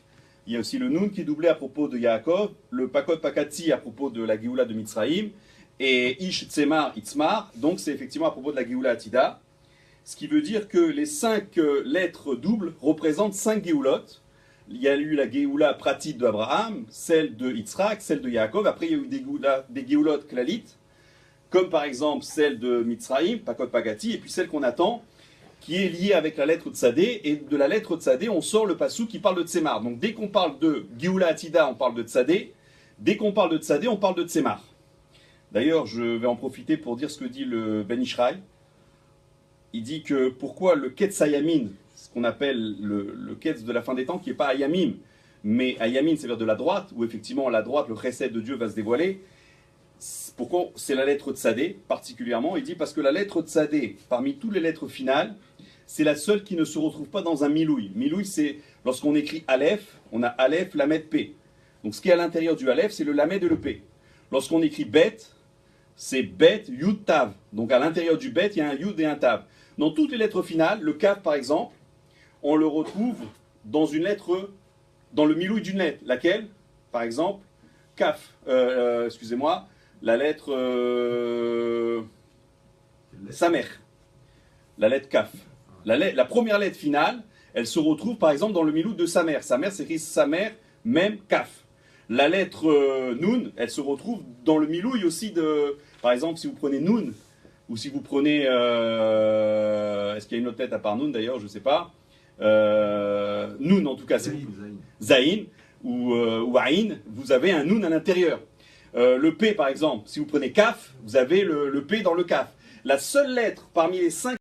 Il y a aussi le Nun qui est doublé à propos de Yaakov. Le Pakot Pakati à propos de la Géoula de Mitzraïm. Et Ish Tsemar Itzmar, donc c'est effectivement à propos de la Géoula Atida. Ce qui veut dire que les 5 lettres doubles représentent 5 Géoulot. Il y a eu la Géoula Pratit d'Abraham, celle de Yitzhak, celle de Yaakov. Après, il y a eu des Géoulot Klalit, comme par exemple celle de Mitzraïm, Pakot Pagati, et puis celle qu'on attend, qui est liée avec la lettre Tzadé. Et de la lettre Tzadé, on sort le passou qui parle de Tsemar. Donc dès qu'on parle de Géoula Atida, on parle de Tzadé. Dès qu'on parle de Tzadé, on parle de Tsemar. D'ailleurs, je vais en profiter pour dire ce que dit le Ben Ishraï. Il dit que pourquoi le Ketz Hayamin, ce qu'on appelle le Ketz de la fin des temps, qui n'est pas Hayamim, mais Hayamin, c'est vers de la droite, où effectivement la droite, le chesed de Dieu va se dévoiler. Pourquoi c'est la lettre Tzadé particulièrement? Il dit parce que la lettre Tzadé, parmi toutes les lettres finales, c'est la seule qui ne se retrouve pas dans un milouï. Milouï, c'est lorsqu'on écrit Aleph, on a Aleph, Lamed, P. Donc ce qui est à l'intérieur du Aleph, c'est le Lamed et le P. Lorsqu'on écrit Bet, c'est Bet, Yud, Tav. Donc à l'intérieur du Bet, il y a un Yud et un Tav. Dans toutes les lettres finales, le Kaf par exemple, on le retrouve dans une lettre, dans le milouï d'une lettre. Laquelle? Par exemple, Kaf. Excusez-moi, la lettre Samer. La lettre Kaf. La première lettre finale, elle se retrouve par exemple dans le milouï de Samer. Samer, c'est écrit Samer, même Kaf. La lettre Nun, elle se retrouve dans le milouï aussi de... Par exemple, si vous prenez Nun, ou si vous prenez... est-ce qu'il y a une autre lettre à part Nun d'ailleurs? Je ne sais pas. Nun en tout cas, c'est Zain ou Aïn, vous avez un Nun à l'intérieur. Le P par exemple, si vous prenez Kaf, vous avez le P dans le Kaf. La seule lettre parmi les 5